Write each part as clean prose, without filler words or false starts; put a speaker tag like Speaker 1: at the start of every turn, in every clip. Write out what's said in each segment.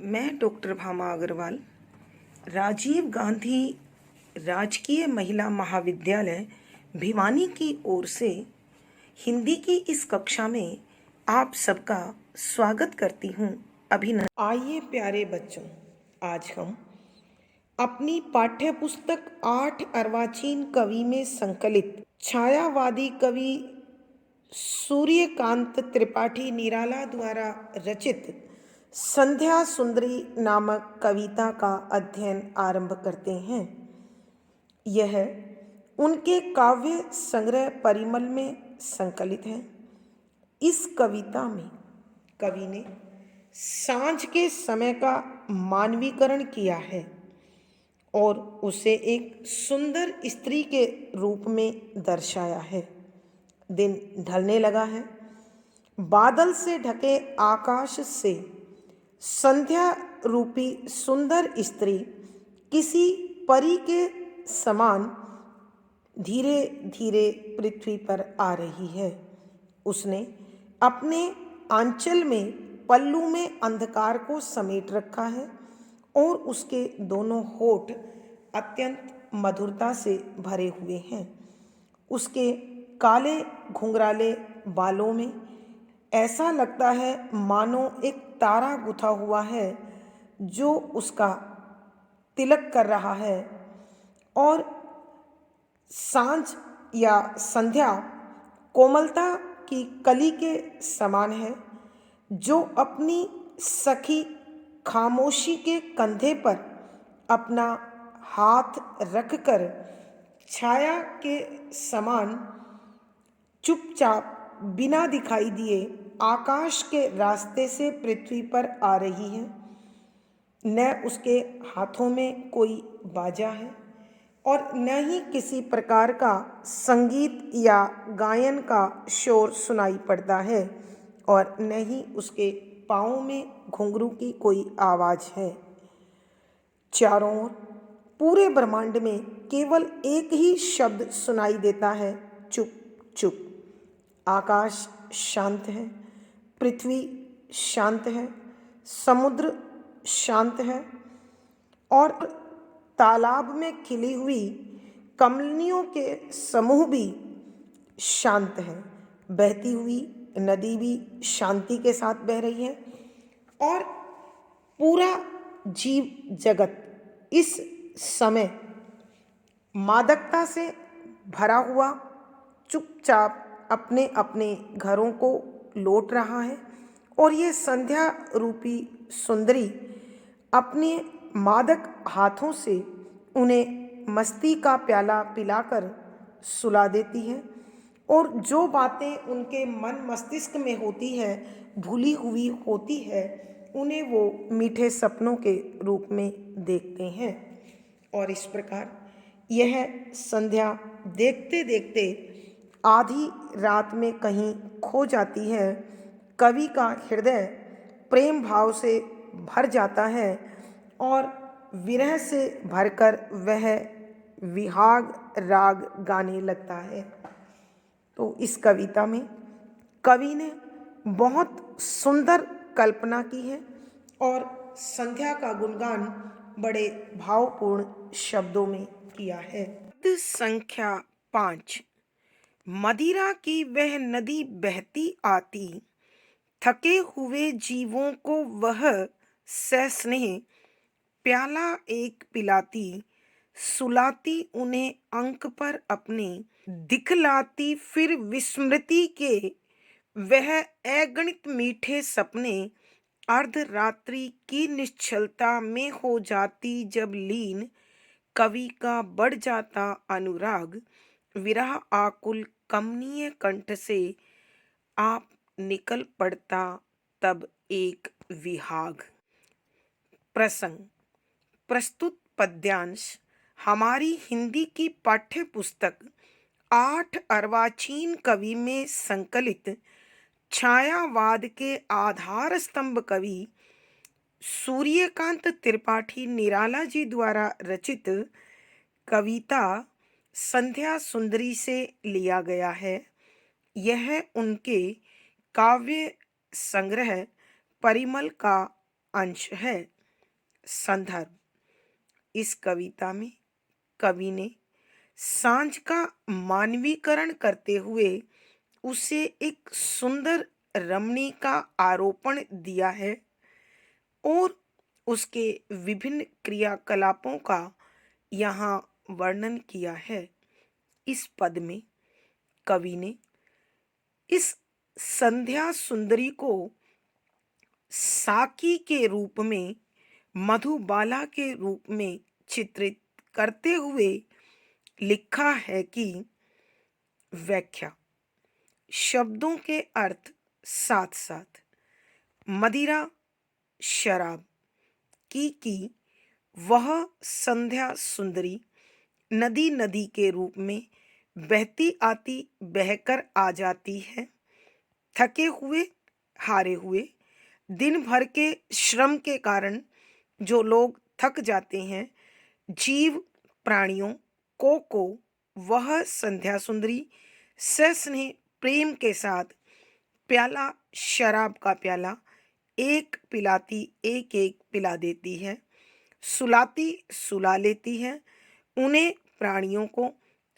Speaker 1: मैं डॉक्टर भामा अग्रवाल राजीव गांधी राजकीय महिला महाविद्यालय भिवानी की ओर से हिंदी की इस कक्षा में आप सबका स्वागत करती हूँ। अभिनंदन। आइए प्यारे बच्चों, आज हम अपनी पाठ्य पुस्तक 8 अर्वाचीन कवि में संकलित छायावादी कवि सूर्यकांत त्रिपाठी निराला द्वारा रचित संध्या सुंदरी नामक कविता का अध्ययन आरंभ करते हैं। यह उनके काव्य संग्रह परिमल में संकलित है। इस कविता में कवि ने सांझ के समय का मानवीकरण किया है और उसे एक सुंदर स्त्री के रूप में दर्शाया है। दिन ढलने लगा है। बादल से ढके आकाश से संध्या रूपी सुंदर स्त्री किसी परी के समान धीरे धीरे पृथ्वी पर आ रही है। उसने अपने आंचल में पल्लू में अंधकार को समेट रखा है और उसके दोनों होठ अत्यंत मधुरता से भरे हुए हैं। उसके काले घुंघराले बालों में ऐसा लगता है मानो एक तारा गुथा हुआ है जो उसका तिलक कर रहा है। और सांझ या संध्या कोमलता की कली के समान है जो अपनी सखी खामोशी के कंधे पर अपना हाथ रखकर छाया के समान चुपचाप बिना दिखाई दिए आकाश के रास्ते से पृथ्वी पर आ रही है। न उसके हाथों में कोई बाजा है और न ही किसी प्रकार का संगीत या गायन का शोर सुनाई पड़ता है और न ही उसके पाँव में घुंघरू की कोई आवाज़ है। चारों ओर पूरे ब्रह्मांड में केवल एक ही शब्द सुनाई देता है, चुप चुप। आकाश शांत है, पृथ्वी शांत है, समुद्र शांत है और तालाब में खिली हुई कमलियों के समूह भी शांत है। बहती हुई नदी भी शांति के साथ बह रही है और पूरा जीव जगत इस समय मादकता से भरा हुआ चुपचाप अपने अपने घरों को लौट रहा है। और ये संध्या रूपी सुंदरी अपने मादक हाथों से उन्हें मस्ती का प्याला पिलाकर सुला देती है और जो बातें उनके मन मस्तिष्क में होती है, भूली हुई होती है, उन्हें वो मीठे सपनों के रूप में देखते हैं। और इस प्रकार यह संध्या देखते देखते आधी रात में कहीं खो जाती है। कवि का हृदय प्रेम भाव से भर जाता है और विरह से भरकर वह विहाग राग गाने लगता है। तो इस कविता में कवि ने बहुत सुंदर कल्पना की है और संध्या का गुणगान बड़े भावपूर्ण शब्दों में किया है। संख्या 5। मदिरा की वह नदी बहती आती, थके हुए जीवों को वह सस्नेह प्याला एक पिलाती, सुलाती उन्हें अंक पर अपने, दिखलाती फिर विस्मृति के वह अगणित मीठे सपने, अर्धरात्रि की निश्चलता में हो जाती जब लीन, कवि का बढ़ जाता अनुराग, विरह आकुल कमनीय कंठ से आप निकल पड़ता तब एक विहाग। प्रसंग। प्रस्तुत पद्यांश हमारी हिंदी की पाठ्य पुस्तक 8 अर्वाचीन कवि में संकलित छायावाद के आधार स्तंभ कवि सूर्यकांत त्रिपाठी निराला जी द्वारा रचित कविता संध्या सुंदरी से लिया गया है। यह उनके काव्य संग्रह परिमल का अंश है। संदर्भ: इस कविता में कवि ने सांझ का मानवीकरण करते हुए उसे एक सुंदर रमणी का आरोपण दिया है और उसके विभिन्न क्रियाकलापों का यहाँ वर्णन किया है। इस पद में कवि ने इस संध्या सुंदरी को साकी के रूप में, मधुबाला के रूप में चित्रित करते हुए लिखा है कि व्याख्या: शब्दों के अर्थ साथ साथ मदिरा, शराब की वह संध्या सुंदरी नदी नदी के रूप में बहती आती, बहकर आ जाती है। थके हुए, हारे हुए, दिन भर के श्रम के कारण जो लोग थक जाते हैं, जीव प्राणियों को वह संध्या सुंदरी सस्नेह प्रेम के साथ प्याला, शराब का प्याला एक पिलाती, एक एक पिला देती है, सुलाती, सुला लेती है उन्हें प्राणियों को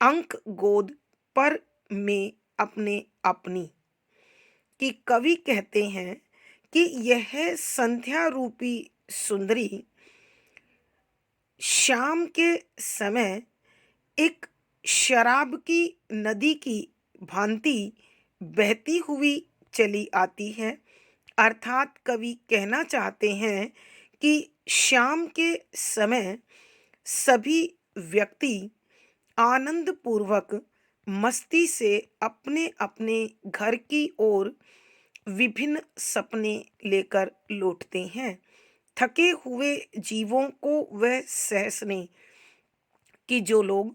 Speaker 1: अंक गोद पर में अपने अपनी। कि कवि कहते हैं कि यह संध्या रूपी सुंदरी शाम के समय एक शराब की नदी की भांति बहती हुई चली आती है। अर्थात कवि कहना चाहते हैं कि शाम के समय सभी व्यक्ति आनंद पूर्वक मस्ती से अपने अपने घर की ओर विभिन्न सपने लेकर लौटते हैं। थके हुए जीवों को वह सहसने कि जो लोग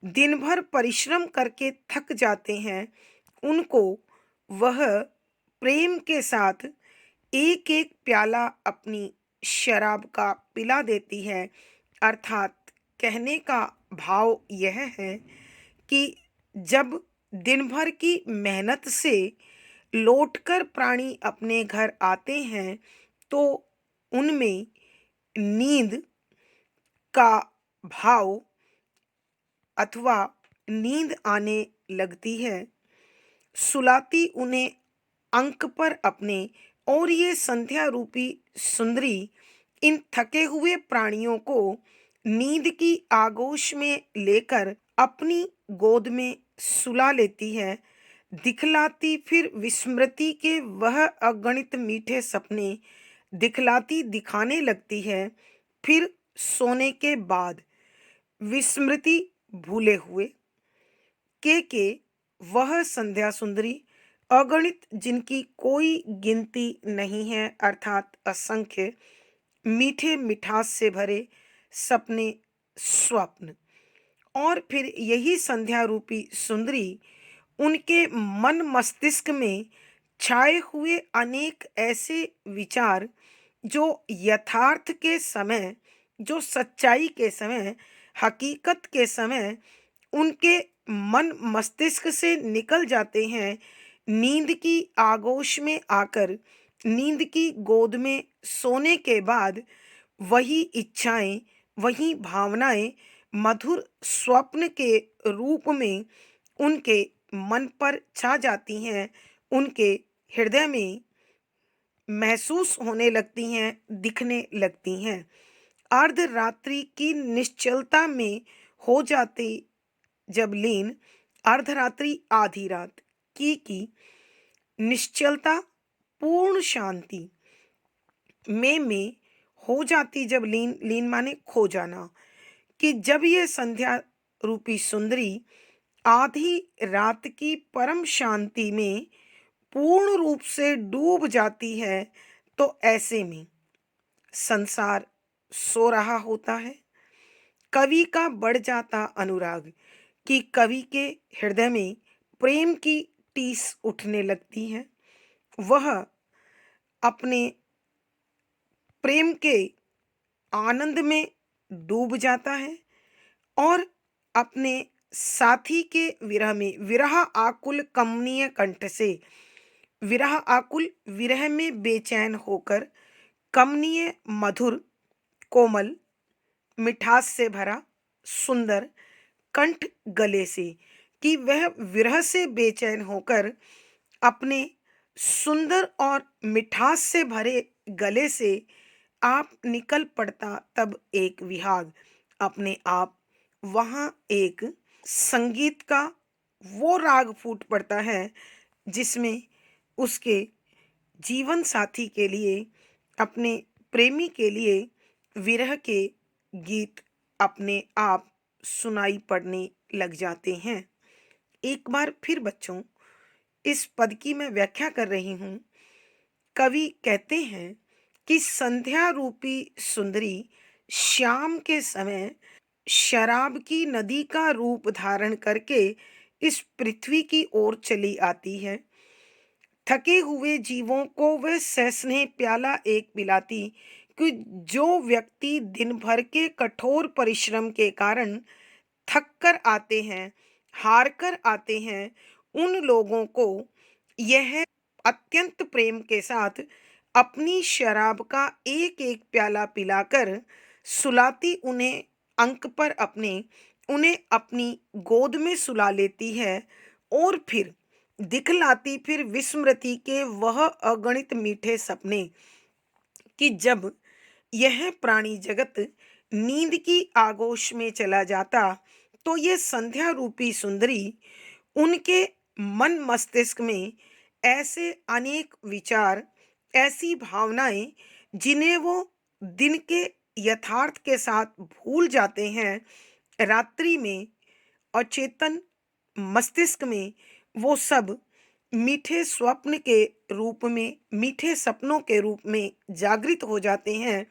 Speaker 1: दिन भर परिश्रम करके थक जाते हैं, उनको वह प्रेम के साथ एक एक प्याला अपनी शराब का पिला देती है। अर्थात कहने का भाव यह है कि जब दिन भर की मेहनत से लौटकर प्राणी अपने घर आते हैं तो उनमें नींद का भाव अथवा नींद आने लगती है, सुलाती उन्हें अंक पर अपने। और ये संध्या रूपी सुंदरी इन थके हुए प्राणियों को नींद की आगोश में लेकर अपनी गोद में सुला लेती है, दिखलाती फिर विस्मृति के वह अगणित मीठे सपने दिखलाती दिखाने लगती है। फिर सोने के बाद विस्मृति भूले हुए के वह संध्या सुंदरी अगणित, जिनकी कोई गिनती नहीं है, अर्थात असंख्य मीठे मिठास से भरे सपने, स्वप्न। और फिर यही संध्या रूपी सुंदरी उनके मन मस्तिष्क में छाए हुए अनेक ऐसे विचार जो यथार्थ के समय, जो सच्चाई के समय, हकीकत के समय उनके मन मस्तिष्क से निकल जाते हैं, नींद की आगोश में आकर नींद की गोद में सोने के बाद वही इच्छाएं, वही भावनाएं मधुर स्वप्न के रूप में उनके मन पर छा जाती हैं, उनके हृदय में महसूस होने लगती हैं, दिखने लगती हैं। अर्धरात्रि की निश्चलता में हो जाती जब लीन, अर्धरात्रि आधी रात की निश्चलता, पूर्ण शांति में हो जाती जब लीन, लीन माने खो जाना, कि जब ये संध्या रूपी सुंदरी आधी रात की परम शांति में पूर्ण रूप से डूब जाती है, तो ऐसे में संसार सो रहा होता है। कवि का बढ़ जाता अनुराग, कि कवि के हृदय में प्रेम की टीस उठने लगती है। वह अपने प्रेम के आनंद में डूब जाता है और अपने साथी के विरह में, विरह आकुल कमनीय कंठ से, विरह आकुल विरह में बेचैन होकर कमनीय, मधुर, कोमल, मिठास से भरा, सुंदर कंठ गले से, कि वह विरह से बेचैन होकर अपने सुंदर और मिठास से भरे गले से आप निकल पड़ता, तब एक विहाग अपने आप वहाँ एक संगीत का वो राग फूट पड़ता है जिसमें उसके जीवन साथी के लिए, अपने प्रेमी के लिए विरह के गीत अपने आप सुनाई पड़ने लग जाते हैं। एक बार फिर बच्चों, इस पद की मैं व्याख्या कर रही हूँ। कवि कहते हैं कि संध्या रूपी सुंदरी शाम के समय शराब की नदी का रूप धारण करके इस पृथ्वी की ओर चली आती है। थके हुए जीवों को वह सस्नेह प्याला एक पिलाती, कि जो व्यक्ति दिन भर के कठोर परिश्रम के कारण थक कर आते हैं, हार कर आते हैं, उन लोगों को यह अत्यंत प्रेम के साथ अपनी शराब का एक एक प्याला पिलाकर सुलाती, उन्हें अंक पर उन्हें अपनी गोद में सुला लेती है और फिर दिखलाती फिर विस्मृति के वह अगणित मीठे सपने, कि जब यह प्राणी जगत नींद की आगोश में चला जाता तो ये संध्या रूपी सुंदरी उनके मन मस्तिष्क में ऐसे अनेक विचार, ऐसी भावनाएं जिन्हें वो दिन के यथार्थ के साथ भूल जाते हैं, रात्रि में अचेतन मस्तिष्क में वो सब मीठे स्वप्न के रूप में, मीठे सपनों के रूप में जागृत हो जाते हैं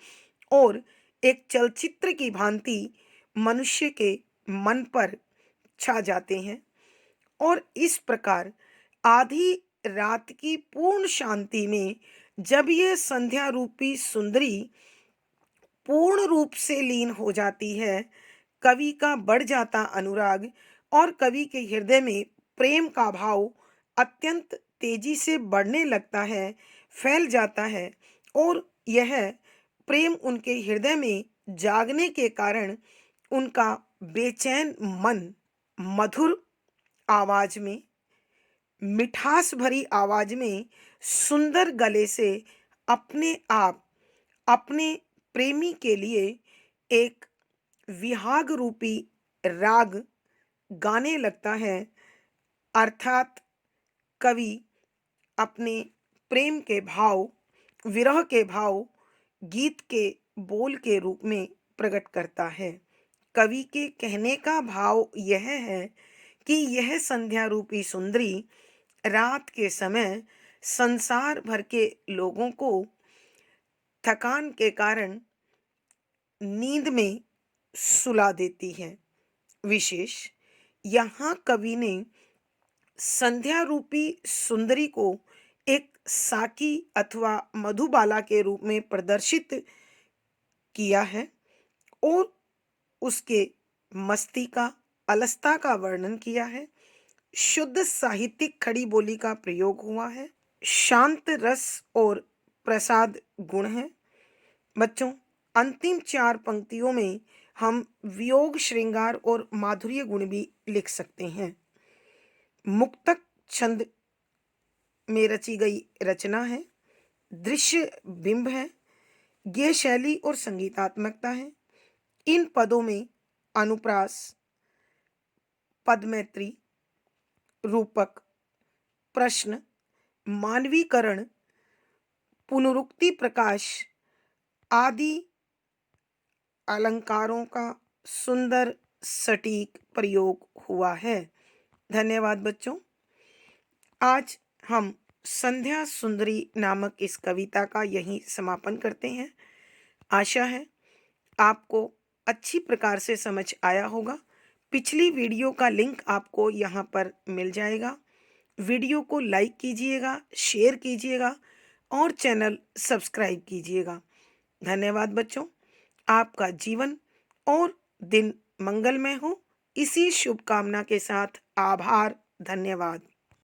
Speaker 1: और एक चलचित्र की भांति मनुष्य के मन पर छा जाते हैं। और इस प्रकार आधी रात की पूर्ण शांति में जब ये संध्या रूपी सुंदरी पूर्ण रूप से लीन हो जाती है, कवि का बढ़ जाता अनुराग और कवि के हृदय में प्रेम का भाव अत्यंत तेजी से बढ़ने लगता है, फैल जाता है। और यह प्रेम उनके हृदय में जागने के कारण उनका बेचैन मन मधुर आवाज में, मिठास भरी आवाज में, सुंदर गले से अपने आप अपने प्रेमी के लिए एक विहाग रूपी राग गाने लगता है। अर्थात कवि अपने प्रेम के भाव, विरह के भाव गीत के बोल के रूप में प्रकट करता है। कवि के कहने का भाव यह है कि यह संध्या रूपी सुंदरी रात के समय संसार भर के लोगों को थकान के कारण नींद में सुला देती है। विशेष यहाँ कवि ने संध्या रूपी सुंदरी को एक साकी अथवा मधुबाला के रूप में प्रदर्शित किया है और उसके मस्ती का, अलसता का वर्णन किया है। शुद्ध साहित्यिक खड़ी बोली का प्रयोग हुआ है। शांत रस और प्रसाद गुण है। बच्चों, अंतिम 4 पंक्तियों में हम वियोग, श्रृंगार और माधुर्य गुण भी लिख सकते हैं। मुक्तक छंद में रची गई रचना है। दृश्य बिंब है। गेय शैली और संगीतात्मकता है। इन पदों में अनुप्रास, पदमैत्री, रूपक, प्रश्न, मानवीकरण, पुनरुक्ति, प्रकाश आदि अलंकारों का सुंदर सटीक प्रयोग हुआ है। धन्यवाद बच्चों। आज हम संध्या सुंदरी नामक इस कविता का यहीं समापन करते हैं। आशा है आपको अच्छी प्रकार से समझ आया होगा। पिछली वीडियो का लिंक आपको यहाँ पर मिल जाएगा। वीडियो को लाइक कीजिएगा, शेयर कीजिएगा और चैनल सब्सक्राइब कीजिएगा। धन्यवाद बच्चों। आपका जीवन और दिन मंगलमय हो, इसी शुभकामना के साथ आभार। धन्यवाद।